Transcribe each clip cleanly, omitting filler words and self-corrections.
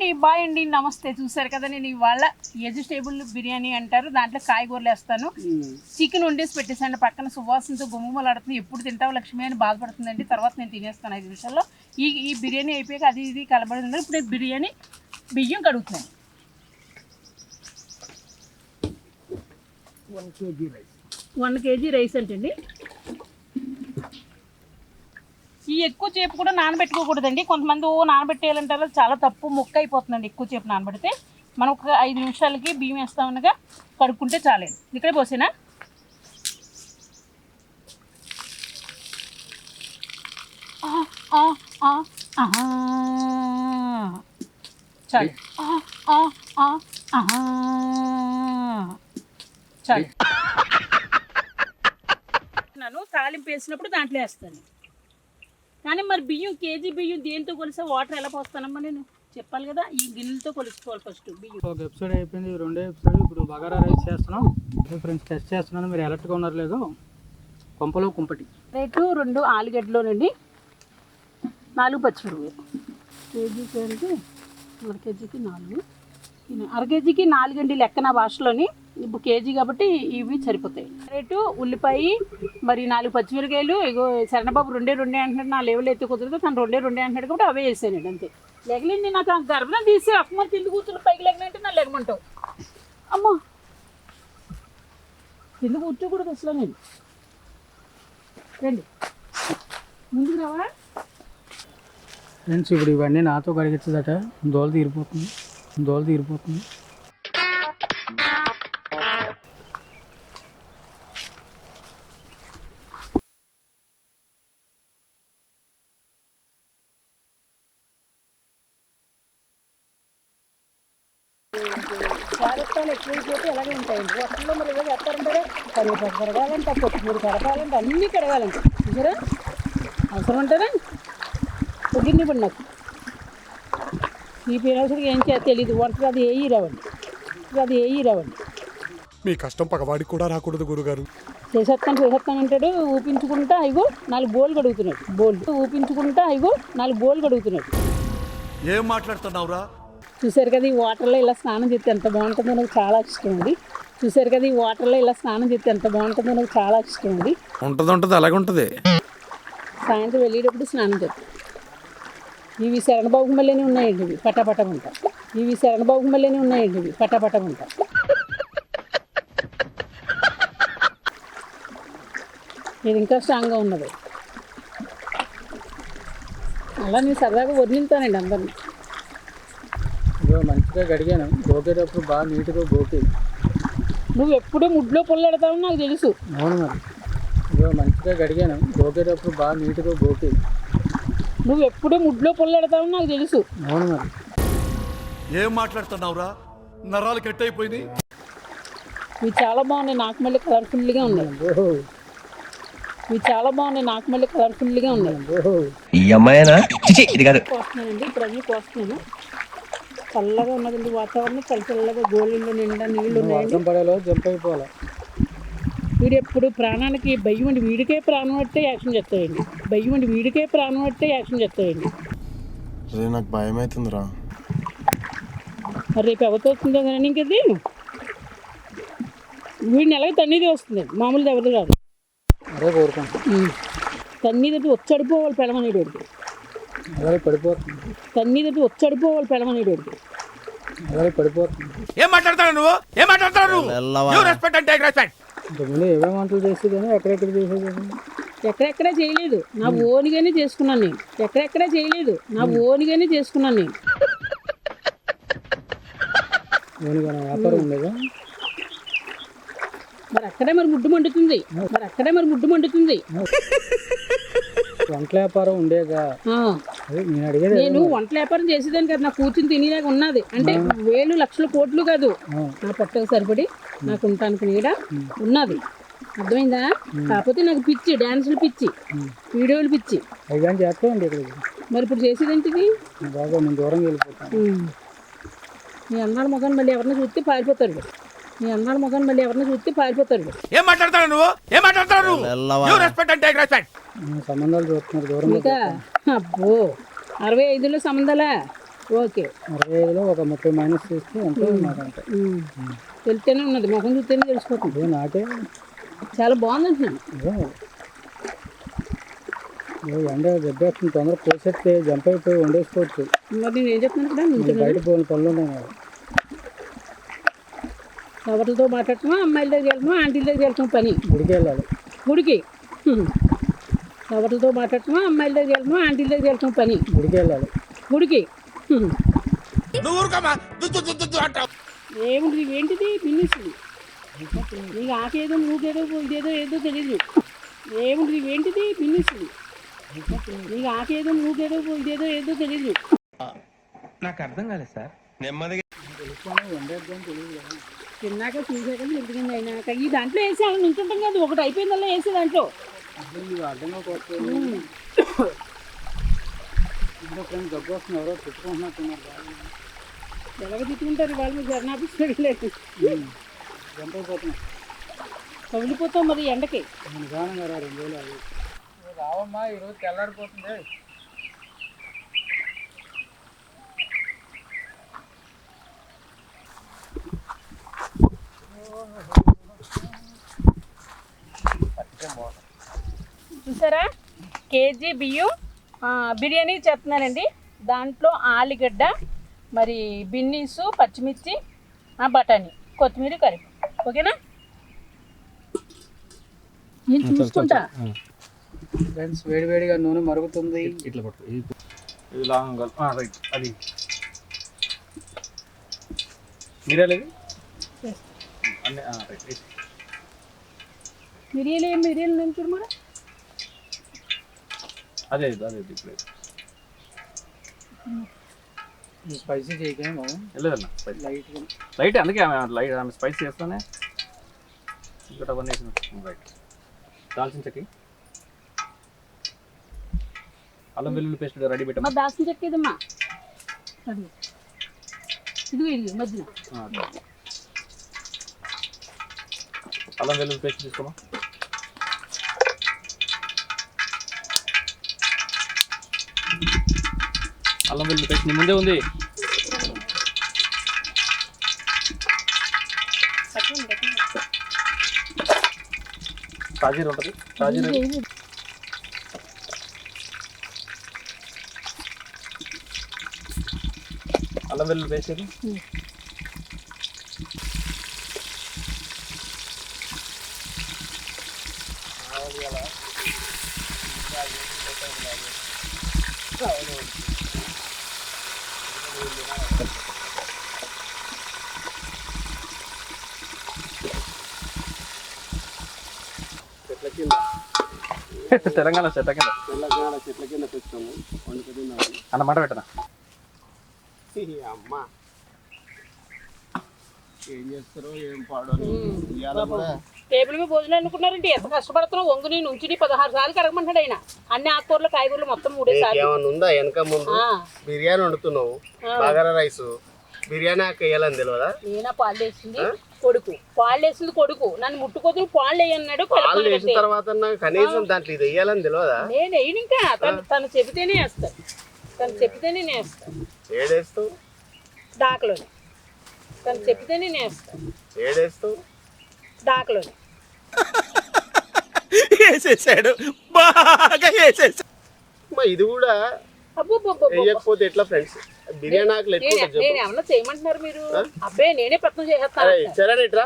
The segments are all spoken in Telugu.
అండి, బాయ్ అండి, నమస్తే. చూసారు కదా, నేను ఇవాళ వెజిటేబుల్ బిర్యానీ అంటారు, దాంట్లో కాయగూరలు వేస్తాను. చికెన్ వండేసి పెట్టేసాను పక్కన, సువాసనతో గుమ్మలాడుతుంది. ఎప్పుడు తింటావు లక్ష్మి అని బాధపడుతుందండి. తర్వాత నేను తినేస్తాను 5 నిమిషాల్లో. ఈ బిర్యానీ అయిపోయాక అది ఇది కలబడింది. ఇప్పుడు నేను బిర్యానీ బియ్యం కడుగుతున్నాను. 1 కేజీ రైస్ అంటండి. ఈ ఎక్కువ చేపు కూడా నానబెట్టుకోకూడదండి. కొంతమంది నానబెట్టేయాలంటారు, చాలా తప్పు. ముక్క అయిపోతుందండి ఎక్కువ చేపు నానబెడితే. మనం ఒక 5 నిమిషాలకి బియ్యం వేస్తామనగా కడుక్కుంటే చాలండి. ఇక్కడే పోసేనా? చాలు చాలు. నన్ను తాలింపు వేసినప్పుడు దాంట్లో వేస్తాను. కానీ మరి బియ్యం, కేజీ బియ్యం దేంతో కొలిసా? వాటర్ ఎలా పోస్తానమ్మా నేను చెప్పాలి కదా. ఈ గిన్నెలతో కొలుసుకోవాలి ఫస్ట్ బియ్యం. ఒక ఎపిసోడ్ అయిపోయింది, 2వ ఎపిసోడ్. ఇప్పుడు బగారా రైస్ చేస్తున్నాం. ఫ్రెండ్స్ టెస్ట్ చేస్తున్నాను, మీరు ఎలర్ట్గా ఉన్నారు లేదో. కొంపలో కుంపటి రేటు 2 ఆలుగడ్డలోనండి, 4 పచ్చిమిరపకాయలు. కేజీకి అంటే 1 కేజీకి 4, అర కేజీకి 4 అండి లెక్క నా భాషలోని. ఇప్పుడు కేజీ కాబట్టి ఇవి సరిపోతాయి. రేటు ఉల్లిపాయ, మరి 4 పచ్చిమిరకాయలు. ఇగో శరణబాబు 2 అంటున్నాడు. నా లెవెల్ అయితే కుదరదు, తను 2 అంటున్నాడు కాబట్టి అవే వేసానండి అంతే. లెగలేండి, నాకు ఆ గర్భం తీసి అక్కమ కింద కూర్చుని పైకి లెగలంటే నా లెగమంటావు. అమ్మా, కింద కూర్చోకూడదు అసలు. నేను రండి ముందుకు రావా ఫ్రెండ్స్. ఇప్పుడు ఇవన్నీ నాతో కడిగించదట. దోల తీరిపోతుంది. జాగ్రత్తలు ఎక్కువైపోతే ఎలాగే ఉంటాయండి. వాటిల్లో మరి ఏదో చెప్తారంటారా, కరివేపాకు కడగాలంట, కొత్తిమీర కడగాలంట, అన్నీ కడగాలంట. చూసారా, అవసరం అంటారా? పొద్దున్నే పడి నాకు ఈ పేరుసరికి ఏం చేయాలి తెలీదు. వంటకి అది రావండి. మీ కష్టం పగవాడికి కూడా రాకూడదు గురుగారు. చేసేస్తాను అంటాడు. ఊపించుకుంటా ఇగో 4 బోల్ కడుగుతున్నాడు. ఏం మాట్లాడుతున్నావురా? చూసారు కదా, ఈ వాటర్లో ఇలా స్నానం చేస్తే ఎంత బాగుంటుందో నాకు చాలా ఇష్టం అండి. ఉంటుంది అలాగే ఉంటుంది. సాయంత్రం వెళ్ళేటప్పుడు స్నానం చేస్తాం. ఇవి శరణబాబు మళ్ళీ ఉన్నాయండి. ఇవి పటాపట ఉంటా. ఇది ఇంకా స్ట్రాంగ్గా ఉన్నది. అలా నేను సరదాగా వర్ణిస్తానండి అందరినీ. ఇదో మంచిగా కడిగాను. గోకేటప్పుడు బాగా నీట్గా గోకి. నువ్వు ఎప్పుడూ ముడ్లో పొల్లెడతావని నాకు తెలుసు. అవును మరి. ఇదో మంచిగా కడిగాను. గోకేటప్పుడు బాగా నీట్గా గోకి. నువ్వు ఎప్పుడూ ముడ్లో పొల్లెడతావని నాకు తెలుసు. అవును మరి. ఏం మాట్లాడుతున్నావురా? నరాలు కట్ అయిపోయింది. ఇవి చాలా బాగున్నాయి, నాకు మళ్ళీ కలర్ఫుల్గా ఉన్నాయి. పోస్తున్నానండి ఇప్పుడు అన్నీ పోస్తున్నాను. చల్లగా ఉన్నదండి వాతావరణం, చల్లగా గోళీలో నిండా నీళ్ళు ఉన్నాయండి. పడేలో జంప్ అయిపోవాలి. వీడు ఎప్పుడు ప్రాణానికి భయం అండి. వీడికే ప్రాణం పట్టే యాక్షన్ చేస్తాయండి. నాకు భయం అవుతుందిరా. రేపు ఎవరితో వస్తుందో కానీ ఇంకది వీడిని ఎలాగ తన్నీది వస్తుందండి, మామూలుది ఎవరిది కాదు. అదే కోరుకుంటాను. తన్నీది వచ్చడిపోవాలి పెడమనేటోడికి. అలాగే పడిపోతుంది. తన్నీది వచ్చడిపోవాలి పెడమనేటోడికి. అలాగే పడిపోతుంది. ఏం మాట్లాడతావు నువ్వు? ఇంతకుముందు ఏమేమి వంటలు చేసేది కానీ ఎక్కడెక్కడ చేసేది? ఎక్కడెక్కడే చేయలేదు, నా ఓనిగానే చేసుకున్నాను నేను. ఓనిగా వ్యాపారం ఉండేదా? మరి అక్కడే ముడ్డు మండుతుంది. వంటల వ్యాపారం ఉండేగా? నేను అడిగేది. నేను వంటల వ్యాపారం చేసేదాన్ని కదా, నా కూర్చుని తినేలాగా ఉన్నది. అంటే వేలు లక్షల కోట్లు కాదు, నా పొట్టకు సరిపడి నాకు ఉంటానికి నీడ ఉన్నది. అర్థమైందా? కాకపోతే నాకు పిచ్చి, డాన్సులు పిచ్చి, వీడియోలు పిచ్చి. అవి కానీ చేస్తామండి ఇక్కడికి. మరి ఇప్పుడు చేసేదేంటిది? బాగా నేను దూరంగా వెళ్ళిపోతాను. మీ అన్నాళ్ళ మొఖం మళ్ళీ ఎవరిని చూస్తే పారిపోతారు. ఏం మాట్లాడతావు నువ్వు? సంబంధాలు చూస్తున్నారు దూరం. ఇంకా అబ్బో 65లో సంబంధాలా? ఓకే 65లో ఒక 30 మైనస్ చేస్తే అంతే మాకంటే. తెలితేనే ఉన్నది, మొహం చూస్తేనే తెలిసిపోతుంది. ఇదే నాకే చాలా బాగుంది అంటున్నాను. ఎండ గడ్డేస్తుంది, తొందరగా కోసేస్తే జంప్ అయిపోయి వండేసుకోవచ్చు. మరి నేను ఏం చెప్తున్నాను ఇక్కడ మళ్ళీ నుంచున్నాను. బయట పోయిన పనులు ఉన్నాయి నాకు. ఎవరితో మాట్లాడుతున్నాం, అమ్మాయిల దగ్గర వెళ్తున్నాం, ఆంటీల దగ్గర వెళ్తున్నాం, పని గుడికి వెళ్ళాలి. గుడికి. ఎవరితో మాట్లాడుతున్నాం, అమ్మాయిల దగ్గర వెళ్తున్నాం, ఆంటీల దగ్గర వెళ్తున్నాం, పని గుడికి వెళ్ళాలి. గుడికి. నువ్వు ఊరుకోమా అంటావు. ఏముంది ఏంటిది పిన్నిస్తుంది నీకు, ఆకేదో మూకేదో ఇదేదో ఏదో తెలియదు. ఏముంది ఏంటిది పిన్నిస్తుంది నీకు, ఆకేదో మూకేదో ఇదేదో ఏదో తెలియదు. నాకు అర్థం కాలేదు సార్. నెమ్మదిగా వండేద్దాం తెలియదు కదా. తిన్నాక చూసాక ఎందుకంది అయినాక ఈ దాంట్లో వేసి అలా నుంచుంటాం కదా, ఒకటి అయిపోయిందల్లా వేసే దాంట్లో. అర్థంగా కొడుతుంది. ఇంకా ఫ్రెండ్స్ డబ్బు వస్తుంది, ఎవరో పెట్టుకుంటున్నట్టున్నారు. ఎలాగ తిట్టుకుంటారు వాళ్ళు, మీరు జగనాఫీస్ లేదు జంప్ అయిపోతున్నాం. కమిలిపోతాం మరి ఎండకి. నిదానంగా రా, 2 రోజులు అది రావమ్మా. ఈరోజు తెల్లారిపోతుంది. చూసారా, కేజీ బియ్యం బిర్యానీ చేస్తున్నానండి. దాంట్లో ఆలుగడ్డ, మరి బిన్నీసు, పచ్చిమిర్చి, బఠానీ, కొత్తిమీర, కరివేపాకు. ఓకేనా, నేను చూసుకుంటా. ఫ్రెండ్స్ వేడివేడిగా నూనె మరుగుతుంది. ఇట్లా పట్టు, ఇది లాంగ్ రైట్. అది మిరియాలేదు అన్నీ రైట్. మిరియాలు నుంచి కూడా అదే అదే ఇప్పుడు స్పైసీ చేయకేమో వెళ్ళదన్న లైట్గా. లైట్, అందుకే లైట్ ఆమె స్పైసీ చేస్తానే. ఇంకోటి అవన్నీ వేసిన రైట్. దాల్చిన చెక్కి, అల్లం వెల్లుల్లి పేస్ట్ రెడీ పెట్టాము. మా దాల్చిన చెక్క ఇదమ్మా, ఇది మధ్యన అల్లం వెల్లుల్లి పేస్ట్ తీసుకోమా. అల్లం వెల్లుల్లి పేస్ట్ నీ ముందే ఉంది. తాజీర ఉంటుంది, తాజీర అల్లం వెల్లుల్లి పేస్ట్ ఇది. తెలంగాణ చెట్ల కింద తెచ్చుకోము వండుకొని అన్నమాట పెట్టనా. అమ్మ ఏం చేస్తారో ఏం పాడో. టేబుల్ మీద భోజనం అనుకున్నారంటే ఎంత కష్టపడుతున్నావు. వంగుని నుంచి 16 సార్లు కరగమంటాడు ఆయన. అన్ని ఆకుకూరలు కాయగూరలు మొత్తం 3 సార్లు. ఏమన్నా ఉందా వెనక ముందు? బిర్యానీ వండుతున్నావు, బగారా రైస్, బిర్యానీ ఆకు వేయాలని తెలియదా? నేనా పాలు వేసింది కొడుకు, పాలు వేసింది కొడుకు. నన్ను ముట్టుకోతులు పాలు వేయన్నాడు. పాలు వేసిన తర్వాత కనీసం దాంట్లో ఇది వేయాలని తెలియదా? నేను వేయను, ఇంకా తను చెబితేనే వేస్తాను. తను చెప్తేనే నేను వేస్తాను. ఏడేస్తావు? దాకలోనే. తను చెప్తేనే నేను వేస్తాను. ఏడేస్తావు? దాకలోనే. వేసేసాడు, బాగా వేసేసాడు. ఇది కూడా వేయకపోతే ఎట్లా ఫ్రెండ్స్? బిర్యానీ ఆకులు ఎక్కువ నేను ఏమన్నా చేయమంటున్నారు మీరు? అబ్బాయి నేనే ప్రయత్నం చేస్తాను. సరే ఇట్రా,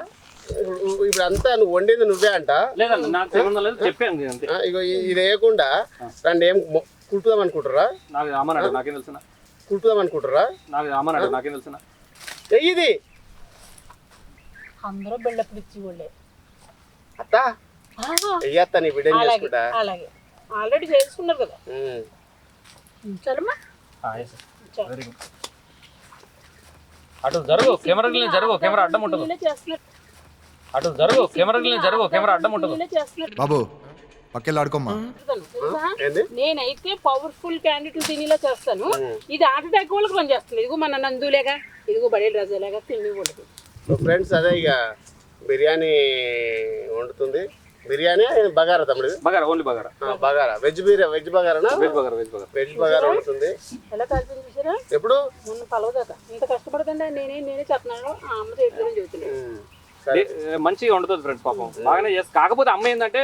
ఇప్పుడు అంతా నువ్వు వండేది నువ్వే అంట. ఇగో ఇది వేయకుండా రెండు ఏం కుట్టుదాం అనుకుంటారా? నాకేం తెలుసు, కుట్టుదాం అనుకుంటారా? నాకేం తెలుసు. ఇది అందరూ బిల్డప్ ఇచ్చి వాళ్ళే. అత్త వెయ్యత్తా, నీ బిడ్డ చేసుకుంటా. అలాగే ఆల్రెడీ చేసుకున్నారు కదా. చలమ్మా వెరీ గుడ్. అటు జరుగు, కెమెరా జరుగు, కెమెరా అడ్డం ఉంటుంది. అటు జరుగు, కెమెరా అడ్డం ఉంటుంది. బాబు పక్కెళ్ళి ఆడుకోమ్మా. నేనైతే పవర్ఫుల్ క్యాండిడేట్లు తినేలా చేస్తాను. ఇది హార్ట్ అటాక్ వాళ్ళకి పని చేస్తుంది. ఇదిగో మన నందులేగా, ఇదిగో బడేలు రాజాలేగా తిని కూడా. ఫ్రెండ్స్ అదే ఇక బిర్యానీ వండుతుంది. బిర్యానీ బగారా తమ్ముడు bagara, only bagara. Bagara veg biryani veg బగారానా veg bagara, veg bagara. Veg bagara ఉంటుంది ఎలా కలిసింది చూసారా ఎప్పుడు మొన్న పలవదాకా ఇంత కష్టపడకండి నేనే చెప్తున్నాను ఆ అమ్మ చేతిలో చెబుతున్నాను సరే మంచిగా వండుతుంది ఫ్రెండ్స్ పాపం, బాగానే చేస్తుంది. కాకపోతే అమ్మ ఏంటంటే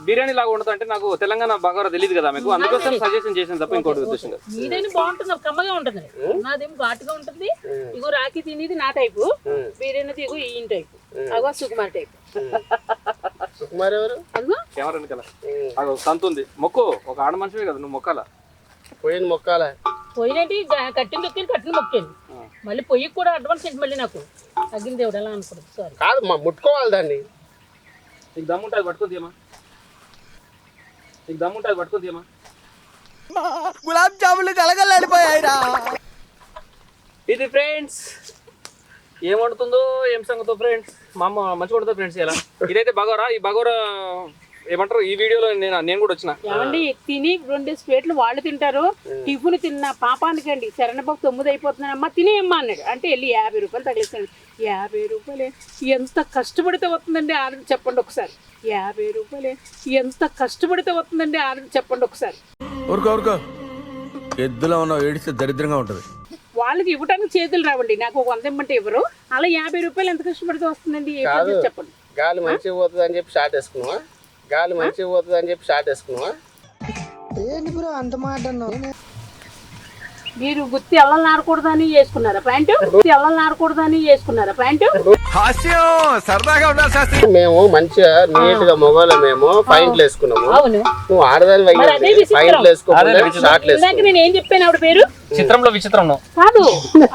బిర్యానీ లాగా వండుతా అంటే నాకు తెలంగాణ బగారా తెలియదు కదా మీకు, అందుకోసం సజెషన్ చేసాను తప్ప ఇంకోటి ఉద్దేశం కాదు. మీదైనా బాగుంటుంది కమ్మగా ఉంటుంది నాదేమో ఘాటుగా ఉంటుంది ఇగో రాఖీ తినేది నా టైపు బిర్యానీ ఇగో ఈయన టైపు అగో సుకుమార్ టైపు సుకుమార్ ఎవరు అదిగో కెమెరా వెనకాల అది సంత ఉంది, మొక్కు. ఒక ఆడ మనిషివే కదా నువ్వు, మొక్కాల. పోయింది మొక్కాల పోయినట్టు కట్టిన తొక్కిని కట్టిన మొక్కాను మళ్ళీ పొయ్యి కూడా అడ్వాన్స్ ఏంటి మళ్ళీ నాకు తగ్గిన దేవుడు ఎలా అనుకోండి సారీ కాదు ముట్టుకోవాలి దాన్ని నీకు దమ్ముంటుంది పట్టుకొని తీయమా, నీకు దమ్ముంటుంది పట్టుకొని తీయమా. గులాబ్ జాములు కలగలాడిపోయాయిరా. ఇది ఫ్రెండ్స్ ఏం వండుతుందో ఏం సంగతో ఫ్రెండ్స్, మా అమ్మ మంచిగా వండుతుంది ఫ్రెండ్స్. ఇలా ఇదైతే బగోరా, ఈ బగోరా ఏమంటారు ఈ వీడియోలో నేను కూడా వచ్చిన. ఏమండి తిని 2 స్వీట్లు వాళ్ళు తింటారు టిఫిన్ తిన్న పాపానికండి శరణబాబు 9 అయిపోతున్నానమ్మా తినేయమ్మా అన్నాడు అంటే వెళ్ళి 50 రూపాయలు తగిలిస్తాడు 50 రూపాయలే ఎంత కష్టపడితే వస్తుందండి ఆనందం చెప్పండి ఒకసారి 50 రూపాయలే ఎంత కష్టపడితే వస్తుందండి ఆనందం చెప్పండి ఒకసారి ఊరుకో ఎద్దులో ఉన్న ఏడిస్తే దరిద్రంగా ఉంటది. వాళ్ళకి ఇవ్వడానికి చేతులు రావండి నాకు ఒక 100 ఇమ్మంటే ఇవ్వరు అలా 50 రూపాయలు ఎంత కష్టపడితే వస్తుందండి ఏ పద్ధతి చెప్పండి గాలి మంచిగా పోతుంది అని చెప్పి షార్ట్ వేసుకున్నావా గాలి మంచిగా పోతుంది అని చెప్పి షార్ట్ వేసుకున్నావా ఏంటి బ్రో అంత మాట అన్నావు మీరు గుత్తి అల్లం నారకూడదని వేసుకున్నారా ప్యాంటు గుత్తి అల్లం నారకూడదని వేసుకున్నారా ప్యాంటు హాస్యం సరదాగా ఉండాలి శాస్త్రి. మేము మంచిగా నీట్ గా మొగోళ్ళ మేము పాయింట్లు వేసుకున్నాము అవును నువ్వు ఆడదాని మరి అదే విచిత్రం. పాయింట్లు వేసుకోకుండా షార్ట్లు ఇందాక నేను ఏం చెప్పాను ఆవిడ పేరు చిత్రంలో విచిత్రం కాదు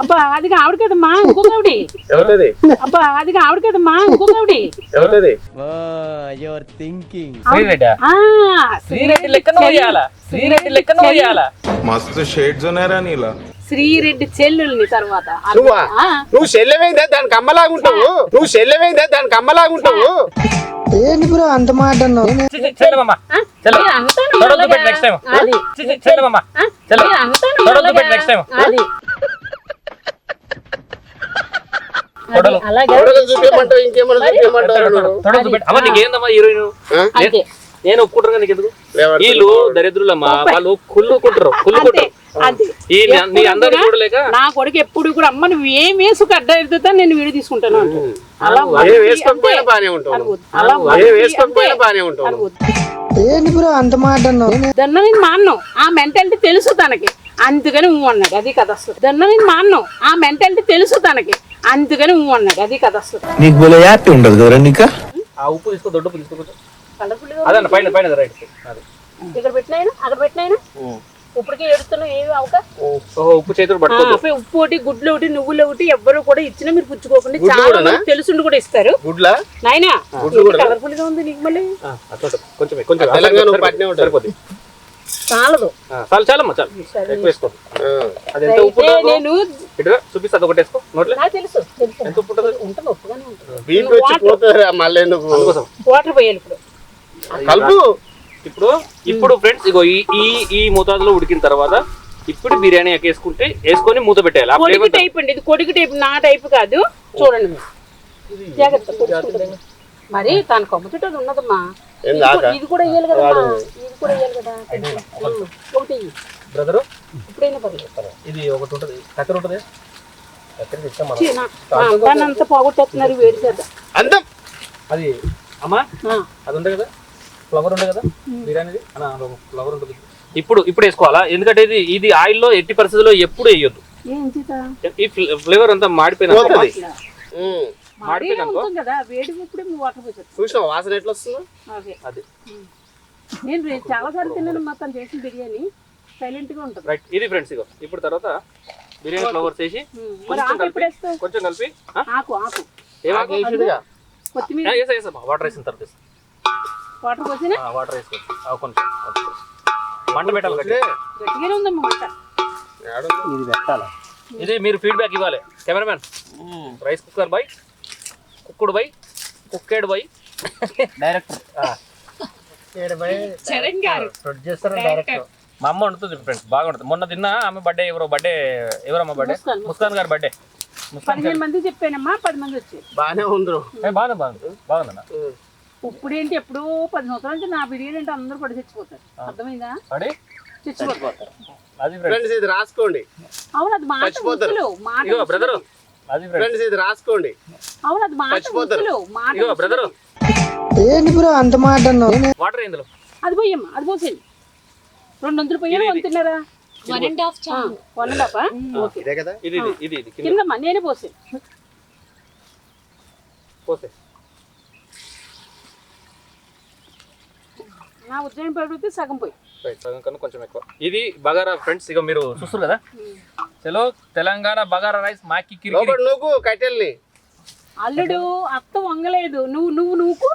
అబ్బా అది ఆవిడ కదమ్మా ఇంకొక ఆవిడ ఎవరిది అబ్బా అది ఆవిడ కదమ్మా ఇంకొక ఆవిడ ఎవరిది యువర్ థింకింగ్ శ్రీరెడ్డి, శ్రీరెడ్డి లెక్క నువ్వు చేయాలా, శ్రీరెడ్డి లెక్క నువ్వు చేయాలా. మస్తు షేడ్స్ ఉన్నారా నీలా. శ్రీరెడ్డి చెల్లుల్ని తర్వాత నువ్వా నువ్వు చెల్లెమైందా దానికి అమ్మలాగుంటావు నువ్వు చెల్లెమైందా దానికి అమ్మలాగుంటావు ఏంటి బ్రో అంత మాట అన్నావు చెల్లెమ్మా మీరు అంతాను తొడవద్దు అలాగా. పెట్టు next time. అది చెల్లెమ్మా మీరు అంతాను తొడవద్దు అలాగా. పెట్టు next time. అది తొడలు. అలాగే ఎవడో చూపించమంటావు ఇంకేమన్నా చూపించమంటావు నువ్వు తొడవద్దు పెట్టు. అమ్మ నీకేందమ్మా హీరోయిన్, అంతే నేను ఒప్పుకుంటారు నీకు ఎందుకు, లేవంటే వీళ్ళు దరిద్రులమ్మా, వాళ్ళు కుళ్ళుకుంటారు కుళ్ళుకుంటారు. అంతే నీ అందరినీ చూడలేక నా కొడుకు ఎప్పుడు కూడా అమ్మ నువ్వు ఏం వేసుకు అడ్డ ఎడుతా నేను వీడియో తీసుకుంటాను అంటాడు. అలా ఏ మంచి వేసుకోకపోయినా అంతే. బానే ఉంటావు అనుకోద్దు. అలా ఏ మంచి వేసుకోకపోయినా అంతే. బానే ఉంటావు అనుకోద్దు. ఏంటి బ్రో అంత మాట అన్నావు దన్న నేను మాన్ను ఆ మెంటాలిటీ తెలుసు తనకి అందుకని అన్నాడు అది కథ అసలు దన్న నేను మాన్ను ఆ మెంటాలిటీ తెలుసు తనకి అందుకని అన్నాడు అది కథ అసలు నీకు బోలే హ్యాపీ ఉండదు కదా నీకా. ఆ ఉప్పు తీసుకో, దొడ్డు ఉప్పు తీసుకో కొంచెం. కలర్ఫుల్ అదన్న పైన పైన రైట్. అది ఇక్కడ పెట్టినాయన అక్కడ పెట్టినాయన ఇప్పటికే ఏడుస్తున్నావు ఏమి అవక ఓహో ఉప్పు చేతులు పట్టుకో. ఉప్పు ఒకటి గుడ్లు ఒకటి నువ్వులు ఒకటి ఎవ్వరు కూడా ఇచ్చినా మీరు పుచ్చుకోకుండా గుడ్లు చాలా కూడానా? మంది తెలుసుండి కూడా ఇస్తారు గుడ్లా నాయనా గుడ్లు కూడా కలర్ఫుల్ గా ఉంది నీకు మళ్ళీ కొంచెం కొంచెం తెలంగాణ నువ్వు పట్టినే ఉంటావు. సరిపోద్ది. చాలదు చాలు చాలమ్మా చాలు, ఎక్కువ వేసుకో. అది ఎంత ఉప్పు అయితే ఉంటుందో నేను ఇటుగా చూపిస్తా, అది ఒకటి వేసుకో నోట్లో. నాకు తెలుసు తెలుసు ఎంత ఉప్పు ఉంటుంది ఉంటుంది ఉప్పుగానే ఉంటుంది బీపీ వచ్చి పోతుందిరా మళ్ళీ ఎందుకు అందుకోసం. వాటర్ పోయాలి ఇప్పుడు కలుపు ఇప్పుడు ఫ్రెండ్స్ ఇగో ఈ మోతాదులో ఉడికిన తర్వాత ఇప్పుడు బిర్యానీ వేసుకుంటే వేసుకొని మూత పెట్టేయాలి. ఆ కొడికి ఫ్లేవర్ టైప్ అండి ఇది కొడికి టైప్ నా టైప్ కాదు చూడండి మీరు జాగ్రత్త పొడుచుకుంటుంది. మరి తన కొమ్మచుట్టది ఉన్నదమ్మా ఏం దాకా? ఇది కూడా వేయాలి కదమ్మా ఇది కూడా వేయాలి కదా ఒకటి బ్రదరు ఇప్పుడైనా పర్లేదు ఇది ఒకటి ఉంటుంది, కత్తెర ఉంటుంది. కత్తెర తెచ్చాం మనం. ఛీ, దాన్ని అంతా పోగొట్టేస్తున్నారు వేడి చేద్దాం అందం అది అమ్మా అది ఉంటుంది కదా, ఫ్లవర్ ఉంటుంది కదా బిర్యానీది, ఫ్లవర్ ఉంటుంది. ఇప్పుడు వేసుకోవాలా, ఎందుకంటే ఇది ఆయిల్లో ఎట్టి పరిస్థితుల్లో ఎప్పుడు వేయొద్దు. ఏం చేద్దా ఈ ఫ్లేవర్ అంతా మాడిపోయినా పోతుంది. మాడిపోయింది అనుకో. కదా వేడి ఇప్పుడే వాటర్ పోసేది చూసినావు వాసన ఎట్లా వస్తుందో ఓకే అది నేను చాలా సార్లు తిన్నాను మా తను చేసిన బిర్యానీ సైలెంట్ గా ఉంటుంది రైట్. ఇది ఫ్రెండ్స్ ఇగో ఇప్పుడు తర్వాత బిర్యానీ ఫ్లవర్స్ వేసి మరి కొంచెం ఆకు కలిపి ఎప్పుడు వేస్తావు కొంచెం కలిపి ఆకు ఆకు వేసుడుగా కొత్తిమీర వేసమ్మా, వాటర్ వేసిన తర్వాత వేసి. వాటర్ పోసినా వాటర్ వేసుకోవచ్చు కొంచెం మంట పెట్టాలి గట్టిగా. గట్టిగానే ఉందమ్మా మంట ఇది పెట్టాలా ఇది మీరు ఫీడ్బ్యాక్ ఇవ్వాలి cameraman. Rice cooker by, cooked by, cooked by, director Charan garu producer మా అమ్మ వండుతుంది ఫ్రెండ్స్, బాగా ఉంటుంది. మొన్న తిన్నా ఆమె బర్త్డే, ఎవరమ్మ బర్త్డే, ముస్కాన్ గారి బర్త్డే. 15 మంది చెప్పానమ్మా 10 మంది వచ్చారు బానే ఉందరు బాగుందన్న. ఇప్పుడు ఏంటి ఎప్పుడో 10 సంవత్సరాల నుంచి నా బిర్యానీ అంటే అందరూ పడి చచ్చిపోతారు. అర్థమైందా? పడి చచ్చిపోతారు. అది ఫ్రెండ్స్ ఇది రాసుకోండి. అవును అది మాట చచ్చిపోతారు. ముసులు, మాట ఇగో బ్రదర్, ముసులు. అది ఫ్రెండ్స్ ఇది రాసుకోండి. అవును అది మాట చచ్చిపోతారు. ముసులు, మాట ఇగో ముసులు. బ్రదర్, ఏంటి బ్రో అంత మాట అన్నావు? వాటర్ ఇందులో అది పోయమ్మా, అది పోసేయండి. 2 వంతులు పోయాను, వంతున్నారా? 1.5 చాలు. 1.5 ఓకే. ఇదే కదా. ఇది ఇది ఇది ఇది కింద కిందమ్మా నేనే పోసాను. పోసే. నా ఉద్యోగం పెడితే సగం పోయి. సగం కన్నా కొంచెం ఎక్కువ. ఇది బగారా ఫ్రెండ్స్, ఇక మీరు చూస్తారు కదా. చలో తెలంగాణ బగారా రైస్ మాకి కిరికిరి. లోపల నువ్వు కట్టెల్ని అల్లుడు అత్త వంగలేదు, నువ్వు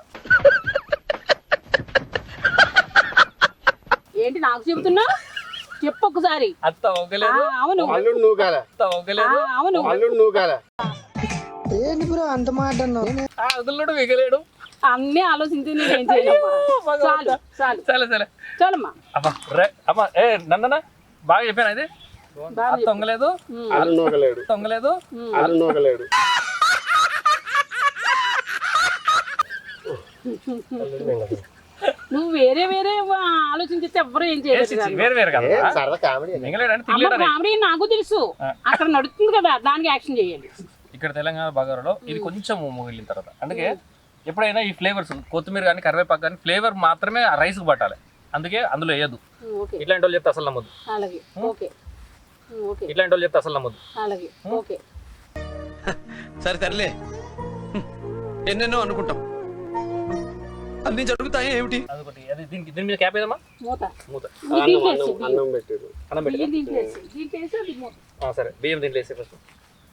ఏంటి నాకు చెబుతున్నావు? చెప్పు ఒకసారి. అత్త ఒగ్గలేదు, అవును అల్లుడు నువ్వు కాల. అత్త ఒగ్గలేదు, అవును అల్లుడు నువ్వు కాల. ఏంటి బ్రో అంత మాట అన్నావు? అదులుడు మిగలేడు. అన్నీ ఆలోచించి నేను ఏం చేయలేమ్మా. చాలు చాలు సరే సరే చాలమ్మా. అమ్మా అమ్మా ఏ నందన బాగా చెప్పాను. ఇది బాగా అత్త ఒంగలేదు, అల్లు నూకలేడు. అత్త ఒంగలేదు. అల్లు నూకలేడు. నువ్వు వేరే వేరే ఆలోచించితే ఎవ్వరు ఏం చేయలేదు దాన్ని. వేరు వేరు కదా, సరదా కామెడీ. మిగలేడని అమ్మ తినలేడని. కామెడీ నాకు తెలుసు, అక్కడ నడుస్తుంది కదా దానికి యాక్షన్ చేయాలి. ఇక్కడ తెలంగాణ బగారాలో ఇది కొంచెం మిగిలిన తర్వాత, అందుకే ఎప్పుడైనా ఈ ఫ్లేవర్స్ కొత్తిమీర కానీ కరివేపాకు కానీ ఫ్లేవర్ మాత్రమే ఆ రైస్కి పట్టాలి. అందుకే అందులో వేయద్దు. ఓకే ఇట్లాంటి వాళ్ళు చెప్తే అసలు నమ్మద్దు. అలాగే ఓకే ఓకే ఇట్లాంటి వాళ్ళు చెప్తే అసలు నమ్మద్దు. అలాగే ఓకే. సరే తరలే, ఎన్నెన్నో అనుకుంటాం, అన్ని జరుగుతాయి ఏమిటి? అదొకటి. అది దీని మీద క్యాప్ ఏదమ్మా? మూత మూత. అన్నం పెట్టారు. అన్నం పెట్టి దీంట్లో వేసి అది మూత. సరే బియ్యం దీంట్లో వేసే ఫస్ట్.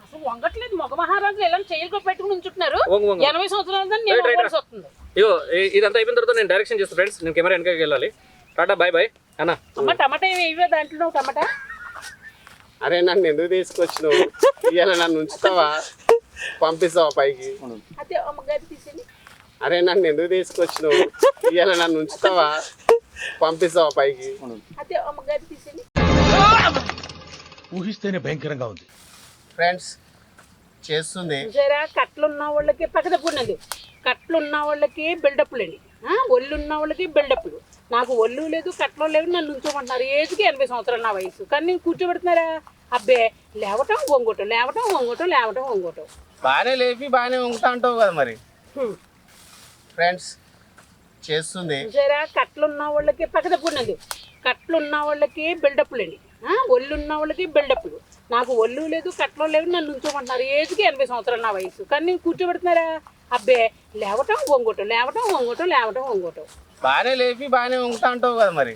అసలు వంగట్లేదు. మగ మహారాజులు ఎలా చేయలు పెట్టుకుని ఉంచుంటున్నారు. వంగు వంగు. 80 సంవత్సరాలు నేను వంగాల్సి వస్తుంది. ఇగో ఇదంతా అయిపోయిన తర్వాత నేను డైరెక్షన్ చేస్తాను ఫ్రెండ్స్. నేను కెమెరా వెనకకి వెళ్ళాలి. టాటా బాయ్ బాయ్ అన్న. అమ్మ టమాటా ఇవే దాంట్లో టమాటా. అరే నన్ను ఎందుకు తీసుకొచ్చినావు? ఇవాళ నన్ను ఉంచుతావా, పంపిస్తావా పైకి? అదే అమ్మగారి తీసేది. అరే నన్ను ఎందుకు తీసుకొచ్చినావు? ఇవాళ నన్ను ఉంచుతావా, పంపిస్తావా పైకి? అదే అమ్మగారి తీసేది. ఊహిస్తేనే భయంకరంగా ఉంది. ఫ్రెండ్స్ చేస్తుంది. చూసారా, కట్లు ఉన్న వాళ్ళకి పక్కదప్పున్నది. కట్లు ఉన్న వాళ్ళకి బిల్డప్లు అండి, ఒళ్ళు ఉన్న వాళ్ళకి బిల్డప్లు. నాకు ఒళ్ళు లేదు, కట్లో లేదు, నన్ను ఉంచోమంటున్నారు. ఏజ్కి 80 సంవత్సరాలు నా వయసు, కానీ నేను కూర్చోబెడుతున్నారా? అబ్బే లేవటం వంగోటం, లేవటం వంగోటం, లేవటం వంగోటం. బాగానే లేపి బాగానే ఉంగుతా అంటావు కదా మరి. ఫ్రెండ్స్ చేస్తుంది. చూసారా, కట్లు ఉన్న వాళ్ళకి పక్కదప్పున్నది. కట్లు ఉన్న వాళ్ళకి బిల్డప్లు అండి, ఒళ్ళు ఉన్న వాళ్ళకి బిల్డప్లు. నాకు ఒళ్ళు లేదు, కట్లో లేదు, నన్ను ఉంచోమంటున్నారు. ఏజ్కి 80 సంవత్సరాలు నా వయసు, కానీ నేను కూర్చోబెడుతున్నారా? అబ్బే లేవటం వంగోటం, లేవటం వంగోటం, లేవటం వంగోటం. బాగానే లేపి బాగానే ఉంగుతా అంటావు కదా మరి.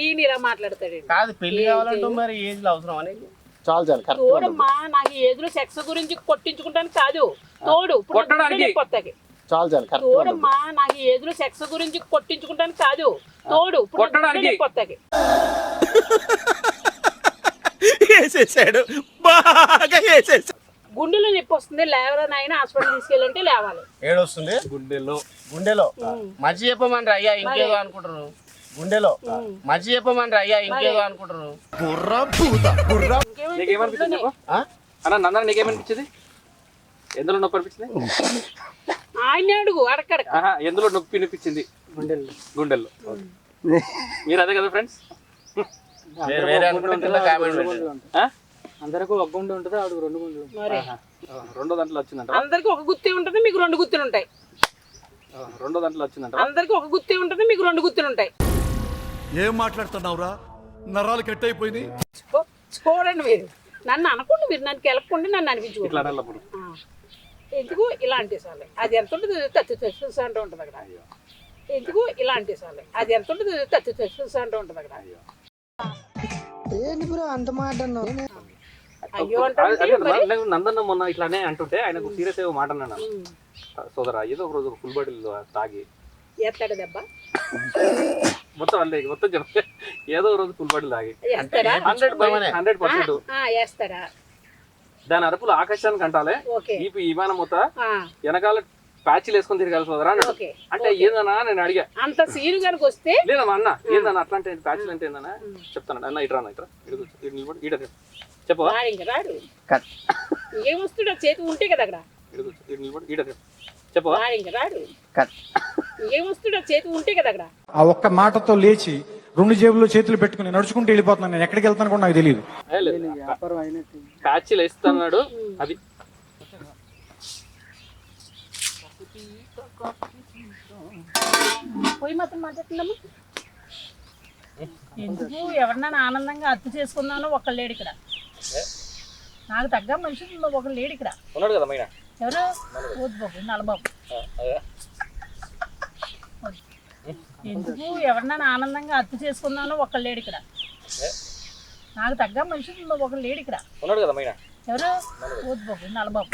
ఈయన ఇలా మాట్లాడతాడండి. కాదు పెళ్లి కావాలంటావు మరి, ఏజ్లో అవసరం అనేది. చాలు చాలు కరెక్ట్. తోడమ్మా, నాకు ఈ ఏజ్లో సెక్స్ గురించి కొట్టించుకుంటానికి కాదు, తోడు కొట్టడానికి. కొత్తకి. చాలు చాలు కరెక్ట్. తోడమ్మా, నాకు ఈ ఏజ్లో సెక్స్ గురించి కొట్టించుకుంటానికి కాదు, తోడు కొట్టడానికి. కొత్తకి. వేసేసాడు, బాగా వేసేసాడు. గుండెలో నొప్పి వస్తుంది, లేవరా నాయన హాస్పిటల్ తీసుకెళ్ళంటే లేవాలి. ఏడొస్తుంది గుండెల్లో. గుండెలో. మంచి చెప్పమంటారు అయ్యా, ఇంకేదో అనుకుంటారు. గుండెలో మంచి చెప్పమంటారు అయ్యా, ఇంకేదో అనుకుంటారు. నీకేమనిపించింది చెప్పు అన్న. నందన నీకేమనిపించింది? ఎందులో నొప్పి అనిపించింది? ఆయన అడుగు అడక్కడక. ఎందులో నొప్పి అనిపించింది? గుండెల్లో. మీరు అదే కదా ఫ్రెండ్స్? వేరే అనుకుంటే కింద కామెంట్ పెట్టండి. అందరికీ ఒక గుండె ఉంటుంది, ఆవిడ 2 గుండెలు. మరి రెండో దాంట్లో వచ్చిందంట. అందరికి ఒక గుత్తి ఉంటుంది, మీకు 2 గుత్తులు ఉంటాయి. రెండో దాంట్లో వచ్చిందంట. అందరికి ఒక గుత్తి ఉంటుంది, మీకు 2 గుత్తులు ఉంటాయి. ఏం మాట్లాడుతున్నావురా? నరాలు కట్ అయిపోయింది. చూడండి, మీరు నన్ను అనుకోండి, మీరు నన్ను కెలక్కండి, నన్ను అనిపించుకోండి. ఇట్లా అన్నప్పుడు ఎందుకు ఇలాంటి సార్లు అది ఎంత ఉంటుంది? తచ్చు అంటూ ఉంటుంది అక్కడ. ఎందుకు ఇలాంటి సార్లు అది ఎంత ఉంటుంది? తచ్చు అంటూ ఉంటుంది అక్కడ. ఏంటి బ్రో అంత మాట అన్నావు? అయ్యో అదే అంటే నేను నందన్న మొన్న ఇట్లానే అంటుంటే ఆయనకు సీరియస్ ఏవో మాట అన్నాను. సోదరా ఏదో ఒక రోజు ఫుల్ బాటిల్ తాగి ఎత్తాడు దెబ్బ, మొత్తం అంటే మొత్తం చెప్తే ఏదో ఒక రోజు ఫుల్ బాటిల్ తాగి వేస్తాడా? 100% వేస్తాడా? దాని అరుపులు ఆకాశానికి అంటాలే. ఓకే. ఈ విమానం మొత్తం వెనకాల ప్యాచ్లు వేసుకొని తిరగాల్సి వదరా అన్నాడు. ఓకే. అంటే ఏందన్నా నేను అడిగా. అంత సీన్ కనుక వస్తే లేదమ్మా అన్న ఏందన్నా అట్లా అంటే ప్యాచ్లు అంటే ఏందన్నా చెప్తాను. అన్న ఇట్రా ఇట్రా ఈడ చెప్పవా? వాడు ఇంకా రాడు. ఏం వస్తుడు చేతి ఉంటే కదా అక్కడ. ఈడ చెప్పవా? వాడు ఇంకా రాడు. ఏం వస్తుడు చేతి ఉంటే కదా అక్కడ. ఆ ఒక్క మాటతో లేచి 2 జేబుల్లో చేతులు పెట్టుకుని నడుచుకుంటూ వెళ్ళిపోతున్నాను. నేను ఎక్కడికి వెళ్తాను కూడా నాకు తెలియదు. ప్యాచ్లు వేస్తున్నాడు. అది పోయి మాత్రం మాట్లాడుతున్నాము. ఎందుకు ఎవరినైనా ఆనందంగా అర్థం చేసుకున్నానో ఒకళ్ళు లేడు ఇక్కడ. నాకు తగ్గ మనిషి ఒకళ్ళు లేడు ఇక్కడ. ఉన్నాడు కదా మైనా. ఎవరు? వద్దు బాబు, నల్లబాబు. ఎందుకు ఎవరినైనా ఆనందంగా అర్థం చేసుకున్నానో ఒకళ్ళు లేడు ఇక్కడ. నాకు తగ్గ మనిషి ఒకళ్ళు లేడు ఇక్కడ. ఉన్నాడు కదా మైనా. ఎవరు? వద్దు బాబు, నల్లబాబు.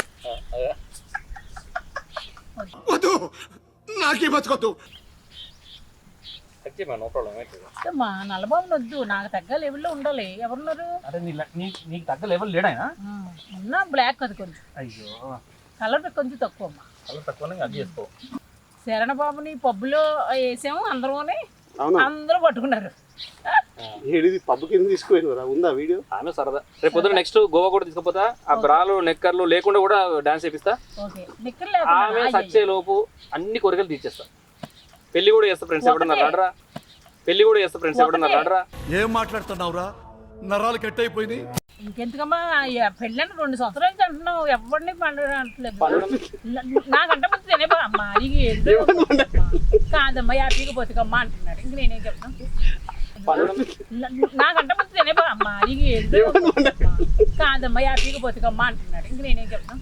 వద్దు నాకే బతకొద్దు. No problem. మా నల్లబాబుని వద్దు, నాకు తగ్గ లెవెల్లో ఉండాలి. ఎవరున్నారు? అరే నీకు తగ్గ లెవెల్ లేడాయన. ఉన్నా బ్లాక్ అది కొంచెం. అయ్యో కలర్ కొంచెం తక్కువ అమ్మా. కలర్ తక్కువనే అది చేసుకో. శరణ బాబుని పబ్బులో వేసాము అందరూని. అందరూ పట్టుకున్నారు. పబ్బు కింద తీసుకుపోయినరా? ఉందా వీడియో? ఆమె సరదా. రేపు పొద్దున నెక్స్ట్ గోవా కూడా తీసుకుపోతా. ఆ బ్రాలు నెక్కర్లు లేకుండా కూడా డాన్స్ చేపిస్తా. ఓకే. ఆమె సచ్చే లోపు అన్ని కోరికలు తీర్చేస్తా. పెళ్లి కూడా చేస్తా ఫ్రెండ్స్. ఎవడన్నా రాడరా? పెళ్లి కూడా చేస్తా ఫ్రెండ్స్. ఎవడన్నా రాడరా? ఏం మాట్లాడుతున్నావురా? నరాలు కట్ అయిపోయినాయి. ఇంకెందుకమ్మా పెళ్ళంటే 2 సంవత్సరాలు నుంచి అంటున్నావు. ఎవరిని పండట్లేదు. నాకంటే ముందు తినేపా అమ్మా. కాదమ్మా హ్యాపీగా బతుకమ్మా అంటున్నాడు. ఇంక నేనేం చెప్తాను? నాకంటే ముందు తినేపా అమ్మా. కాదమ్మా హ్యాపీగా బతుకమ్మా అంటున్నాడు. ఇంక నేనేం చెప్తాను?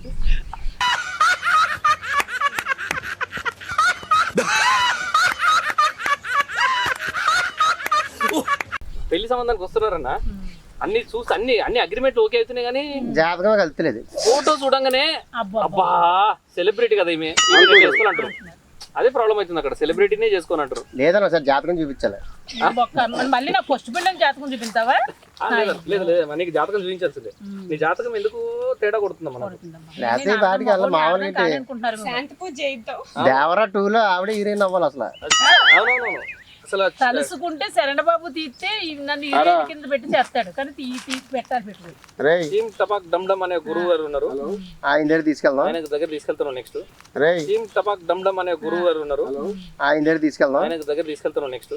పెళ్లి సంబంధానికి వస్తున్నారన్న అన్ని చూసి అన్ని అగ్రిమెంట్లు ఓకే అవుతున్నాయి కానీ జాతకం కలుతలేదు. ఫోటో చూడంగానే అబ్బా సెలబ్రిటీ కదా ఈమె చేసుకోవాలంటారు. అదే ప్రాబ్లం అవుతుంది అక్కడ. సెలబ్రిటీనే చేసుకోనంటారు. లేదన్నా సార్ జాతకం చూపించాలి. మళ్ళీ నాకు ఫస్ట్ బిల్డింగ్ జాతకం చూపించావా? లేదు నీకు జాతకం చూపించాల్సిందే. నీ జాతకం ఎందుకు తేడా కొడుతుందా మనం? లేకపోతే బాటికి అలా మామూలు దేవరా 2లో ఆవిడ హీరోయిన్ అవ్వాలి అసలు. అవునవును. అసలు తలుసుకుంటే శరణ బాబు తీస్తే నన్ను హీరోయిన్ కింద పెట్టి చేస్తాడు. కానీ తీసి పెట్టాలి పెట్టి. టీమ్ టపాక్ డమ్ డమ్ అనే గురువు గారు ఉన్నారు. ఆయన దగ్గర తీసుకెళ్దాం. ఆయన దగ్గర తీసుకెళ్తాను నెక్స్ట్. టీమ్ టపాక్ డమ్ డమ్ అనే గురువు గారు ఉన్నారు. ఆయన దగ్గర తీసుకెళ్దాం. ఆయన దగ్గర తీసుకెళ్తాను నెక్స్ట్.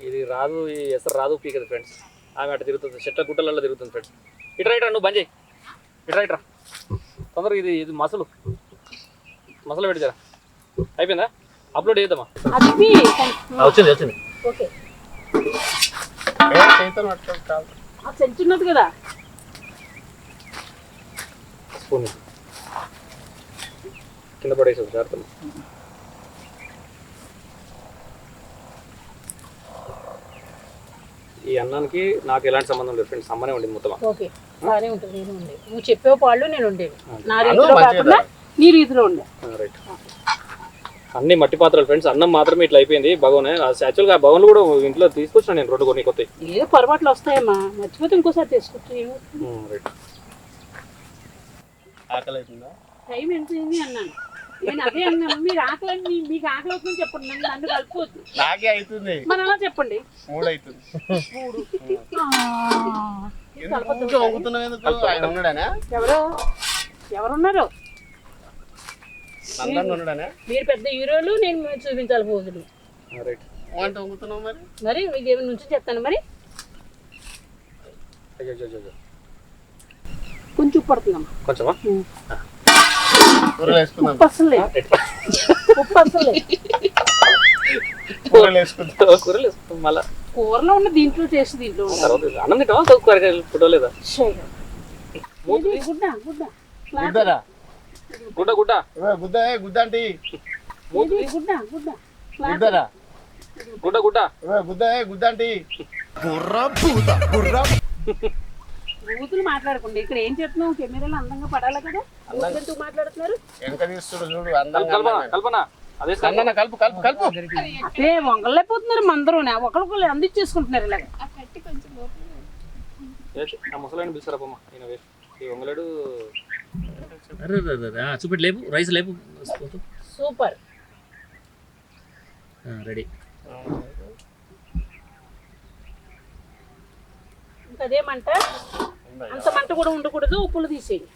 ఇది రాదు, ఈ ఎసరు రాదు పీకదు ఫ్రెండ్స్. ఆమె అటు తిరుగుతుంది, చెట్ల గుట్టలలో తిరుగుతుంది ఫ్రెండ్స్. ఇట్రా నువ్వు బంద్ చేయి. ఇట్రా తొందరగా. ఇది మసలు పెడిచారా? అయిపోయిందా? అప్లోడ్ చేద్దామా? వచ్చింది. ఓకే. సెంచున్నది కదా. కింద పడేసి జాగ్రత్త. ఈ అన్నానికి నాకు ఎలాంటి సంబంధం లేదు ఫ్రెండ్స్. అమ్మనే ఉండింది మొత్తం. ఓకే. బాగానే ఉంటుంది. నేను ఉండేది, నువ్వు చెప్పే వాళ్ళు నేను ఉండేది. నా రీతిలో కాకుండా నీ రీతిలో ఉండే. రైట్. అన్ని మట్టి పాత్రలు ఫ్రెండ్స్. అన్నం మాత్రమే ఇట్లా అయిపోయింది. భగవన్ యాక్చువల్గా ఆ భగవన్లు కూడా ఇంట్లో తీసుకొచ్చిన నేను 2 కొన్ని కొత్త. ఏదో పొరపాట్లు వస్తాయమ్మా, మర్చిపోతే ఇంకోసారి తీసుకొచ్చి. రైట్. ఆకలి అవుతుందా? టైం ఎంత అయింది అన్నాను నేను. అదే అన్నా. మీరు ఆకలి, మీకు ఆకలి అవుతుందని చెప్పండి. నన్ను కలుపుకోవద్దు. నాకే అవుతుంది. మరి అలా చెప్పండి. 3 అవుతుంది. ఎవరున్నారు? మీరు పెద్ద హీరోలు, నేను చూపించాలి పోజులు. మరి మీకు నుంచి చెప్తాను. మరి కొంచెం ఉప్పు పడుతుందమ్మా. కొంచెమా? ఉప్పు అసలు లేదు. కూరలు వేసుకుంటాం మళ్ళా. కూరలో ఉన్న దీంట్లో చేసి దీంట్లో అన్నం తింటావా? కూరగాయలు ఫోటో లేదా? గుడ్డ గుద్ద అంటే బూతులు మాట్లాడకుండా ఇక్కడ ఏం చెప్తున్నావు? కెమెరాలో అందంగా పడాలి కదా. ఎందుకు మాట్లాడుతున్నారు? అదే వంగలేకపోతున్నారు అందరూ. ఒకరికొకరు అందించేసుకుంటున్నారు ఇలాగ. ముసలాయన పిలిచారా? ఈ వంగలాడు అరే చూపెట్టి లేపు రైస్ లేపు సూపర్. రెడీ. ఇంకా అదేమంట అంత మంట కూడా ఉండకూడదు, ఉప్పులు తీసేయండి.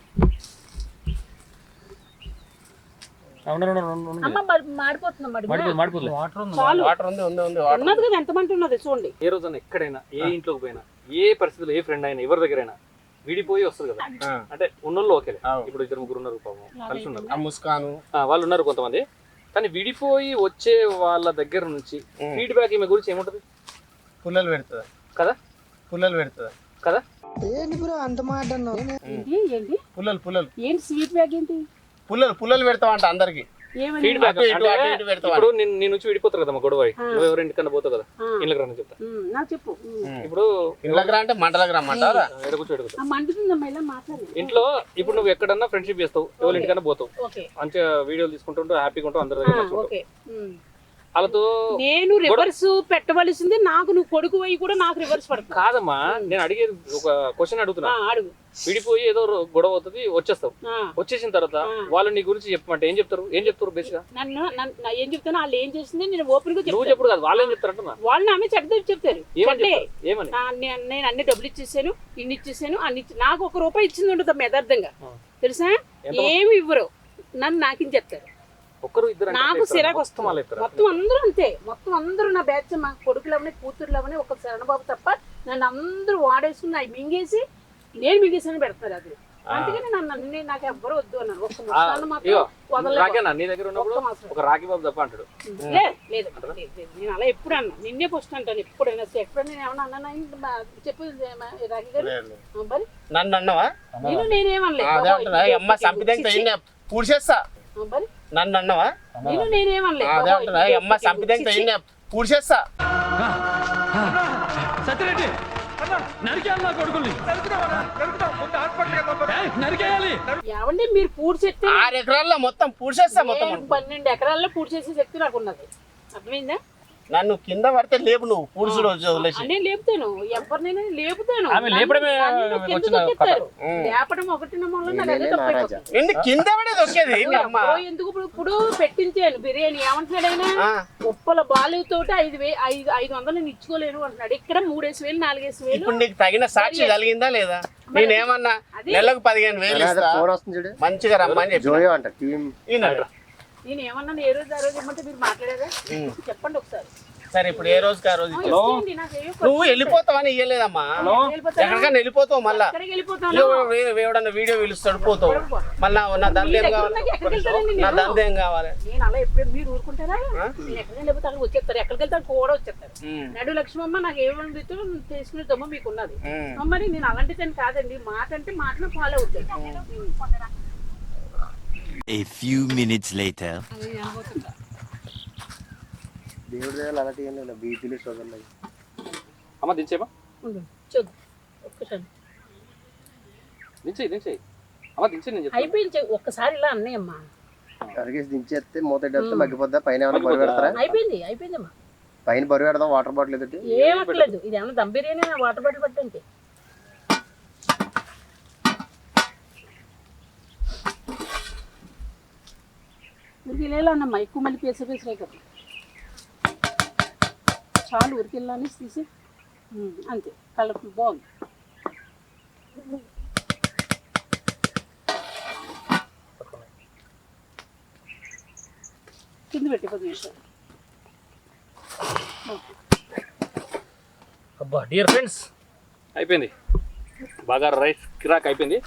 అమ్మ మాడిపోతుందా? మాడిపోతుంది. చాలు వాటర్ ఉంది ఉన్నది కదా, ఎంత మంట ఉన్నది చూడండి. ఏ రోజన్నా ఎక్కడైనా ఏ ఇంట్లోకి పోయినా ఏ పరిస్థితుల్లో ఏ ఫ్రెండ్ అయినా ఎవరి దగ్గరైనా విడిపోయి వస్తుంది కదా, అంటే ఉన్నోళ్ళు ఓకే. ఇప్పుడు 2-3 ఉన్నారు పాపం కలిసి ఉన్నారు, ముస్కాను వాళ్ళు ఉన్నారు కొంతమంది. కానీ విడిపోయి వచ్చే వాళ్ళ దగ్గర నుంచి ఫీడ్బ్యాక్ ఈమె గురించి ఏముంటది? పుల్లలు పెడుతుంది కదా, పుల్లలు పెడుతుంది కదా. ఏంటి బ్రో అంత మాట అన్నావు? ఏంటి ఏంటి పుల్లలు ఏంటి స్వీట్ బ్యాగ్ ఏంటి? పుల్లలు పెడతామంట అందరికి. ఏమని? ఫీడ్బ్యాక్ అటు ఇటు పెడతాం. ఇప్పుడు నీ నుంచి విడిపోతారు కదా గొడవ, నువ్వు ఎవరి ఇంటికన్నా పోతావు కదా, ఇళ్ళకి రని చెప్తా. నాకు చెప్పు. ఇప్పుడు ఇళ్ళకి రా అంటే మంటలకు రమ్మంటారా? ఎడకూర్చో ఆ మండుతుందమ్మా, ఇలా మాట్లాడు. ఇంట్లో ఇప్పుడు నువ్వు ఎక్కడన్నా ఫ్రెండ్షిప్ చేస్తావు, ఎవరి ఇంటికన్నా పోతావు, ఓకే మంచిగా వీడియోలు తీసుకుంటుంటావు, హ్యాపీగా ఉంటావు, అందరి దగ్గర మంచిగా ఉంటావు. ఓకే. వాళ్ళతో నేను రివర్స్ పెట్టవలసింది, నాకు నువ్వు కొడుకు అయ్యి కూడా నాకు రివర్స్ పడుతుంది. కాదమ్మా, నేను అడిగేది ఒక క్వశ్చన్ అడుగుతున్నా. అడుగు. విడిపోయి ఏదో గొడవ అవుతుంది, వచ్చేస్తావు. వచ్చేసిన తర్వాత వాళ్ళు నీ గురించి చెప్పమంటే ఏం చెప్తారు బేసిక్ గా? నన్ను ఏం చెప్తాను, వాళ్ళు ఏం చేసింది నేను ఓపెన్ గా నువ్వు చెప్పుడు కాదు, వాళ్ళు ఏం చెప్తారంటున్నా? వాళ్ళు ఆమె చెడ్డ చెప్తారు. ఏమని? నేను అన్ని డబ్బులు ఇచ్చేసాను, ఇన్ని ఇచ్చేసాను, అన్ని నాకు 1 రూపాయి ఇచ్చింది ఉండదు యథార్థంగా, తెలుసా? ఏమి ఇవ్వరు, నన్ను నాకిని చెప్తారు. ఒక్కరు ఇద్దరు నాకు సిరాకు వస్తుంది. మొత్తం అందరూ అంతే, మొత్తం అందరూ నా బ్యాచ్, మా కొడుకులవని కూతురులవని ఒక శరణబాబు తప్ప నన్ను అందరూ వాడేసుకుని అవి మింగేసి నేను మింగేసాను పెడతారు. అది అందుకని నన్ను నాకు ఎవ్వరు వద్దు అన్నారు. ఒక్క ముస్తాను మాత్రం వదలలేదు. నీ దగ్గర ఉన్నప్పుడు ఒక రాఖీ బాబు తప్ప అంటాడు. లేదు నేను అలా ఎప్పుడు అన్నా, నిన్నే ఫస్ట్ అంటాను ఎప్పుడైనా. ఎప్పుడైనా నేను ఏమన్నా అన్నా చెప్పు రాఖీ గారు మరి నన్ను అన్నవా? నేనేమనలేదు. అమ్మ సంపిదంగా పూడ్చేస్తా. మరి నన్ను అన్నవా? నేనేమనలేదు. అదే అంటున్నా, అమ్మ సంపిదంగా పూడ్చేస్తా. ఏమండి మీరు పూడ్చేస్తే 6 ఎకరాల్లో మొత్తం పూడ్చేస్తా. మొత్తం 12 ఎకరాల్లో పూడ్చేసే శక్తి నాకు ఉన్నది, అర్థమైందా? నన్ను కింద పడితే లేపు, నువ్వు పూడ్చుడు వదిలేసి. నేను లేపుతాను, ఎవరినైనా లేపుతాను. లేపడమే లేపడం ఒకటి వల్ల నాకు అదే తప్పైపోతుంది. నిన్ను కింద పడే దొక్కేది ఎందుకు ఇప్పుడు పెట్టించాను బిర్యానీ. ఏమంటున్నాడు ఆయన, ఉప్పల బాలుతోటి 500 నేను ఇచ్చుకోలేను అంటున్నాడు. ఇక్కడ 3,000 4,000. ఇప్పుడు నీకు తగిన సాక్షి కలిగిందా లేదా? నేనేమన్నా నెలకు 15,000 మంచిగా రమ్మని చెప్పి నేను ఏమన్నా ఏ రోజు ఆ రోజు ఇమ్మంటే మీరు మాట్లాడారా? చెప్పండి ఒకసారి. సరే ఇప్పుడు ఏ రోజుకి ఆ రోజు నువ్వు వెళ్ళిపోతావని ఇయ్యలేదమ్మా. ఎక్కడికైనా వెళ్ళిపోతావు, మళ్ళా ఎవడన్నా వీడియో పిలుస్తాడు పోతావు. మళ్ళా నా దందేం కావాలి, నా దందేం కావాలి. నేను అలా ఎప్పుడు మీరు ఊరుకుంటారా? నేను ఎక్కడికి వెళ్ళిపోతే అక్కడ వచ్చేస్తారు, ఎక్కడికి వెళ్తే కూడా వచ్చేస్తారు. నడు లక్ష్మమ్మ నాకు ఏమన్నా తీసుకునే దమ్మ మీకు ఉన్నది. మరి నేను అలాంటి దాన్ని కాదండి, మాట అంటే మాటను ఫాలో అవుతాను. A few minutes later. అమ్మ దించేమా, చూద్దాం ఒక్కసారి. దించేయి అమ్మ, దించే. నేను అయిపోయింది ఒక్కసారి ఇలా అన్నాయమ్మా. అరిగేసి దించేస్తే మూత మగ్గిపోద్దా? పైన ఏమైనా బరువు పెడతారా? అయిపోయిందమ్మా. పైన బరువు పెడదాం, వాటర్ బాటిల్ ఎదుటి ఏమట్లేదు. ఇది ఏమన్నా దమ్ బిర్యానీ, వాటర్ బాటిల్ పట్టండి. ఉరికెళ్ళాలన్నమ్మా, ఎక్కువ మళ్ళీ పేసరే కదా, చాలు. ఉరికెళ్ళాని తీసి అంతే. కలర్ఫుల్ బాగుంది. కింద పెట్టి 10 నిమిషాలు. అబ్బా డియర్ ఫ్రెండ్స్, అయిపోయింది. బాగా రైస్ కిరాక్ అయిపోయింది.